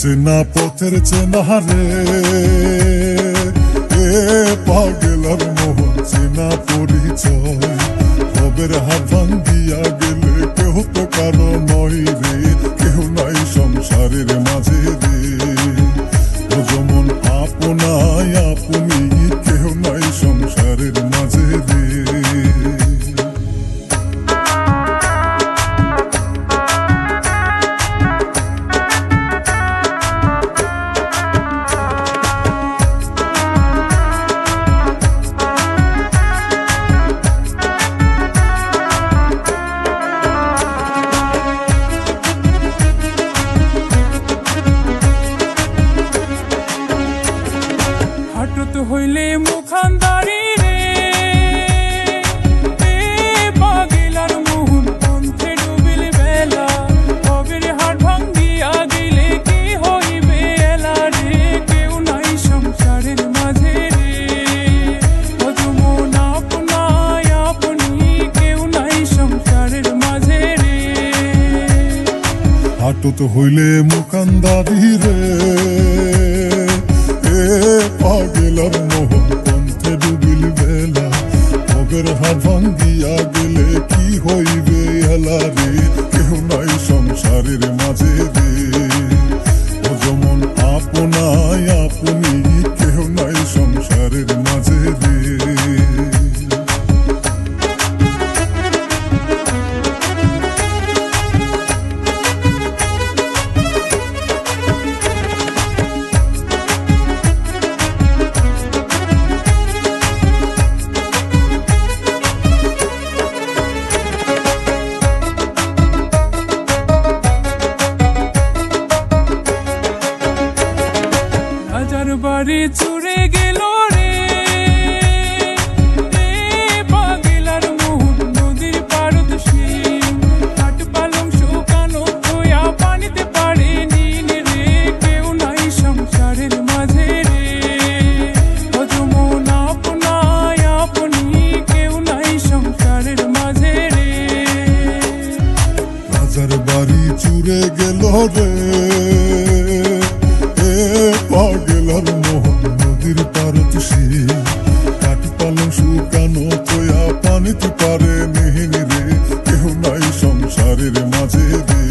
চেনা পথের চেনা রে এ পাগলার মোহন চেনা পরিচয় ভবের হাত ভাঙ্গিয়া গেলে কেহ তো কারো নয় রে কেহ নাই সংসারের মাঝে রে ও যেমন আপনায় আপনি কেহ নাই সংসারের মাঝে রে হাটত হইলে মুখান্দারি রে এ পাগলার মোহন পন্থে ডুবিল বেলা ভবের হাট ভাঙ্গিয়া গেলে কি হইবে এলা রে কেউ নাই সংসারের মাঝে রে ও যেমন আপনায় আপনি কেউ নাই সংসারের মাঝে রে হাটত হইলে মুখান্দারি রে পাগলার মোহন পন্থে ডুবিল বেলা ভবের হাত ভাঙ্গিয়া গেলে কি হইবে হেলা রে কেহ নাই সংসারের মাঝে রে ও যেমন আপনায় আপনি কেহ নাই সংসারের মাঝে রে রাজার বাড়ি চুরে গেল রে পাগলার মোহন নদীর পারদ শিম কাঠ পালং শুকানো ধোয়া পানিতে পারে নীল রে কেউ নাই সংসারের মাঝে রে ও যেমন আপনায় আপনি কেউ নাই সংসারের মাঝে রে রাজার বাড়ি চুরে গেল রে পাগলার মোহন নদীর পারত শিম কাঠ পালং শুকানো তোয়া পানিতে পারে নেহিন রে কেহ নাই সংসারের মাঝে রে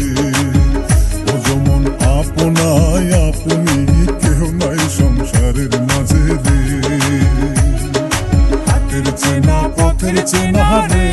ও যেমন আপনায় আপনি কেহ নাই সংসারের মাঝে রে হাতের চেনা পথের চেনা রে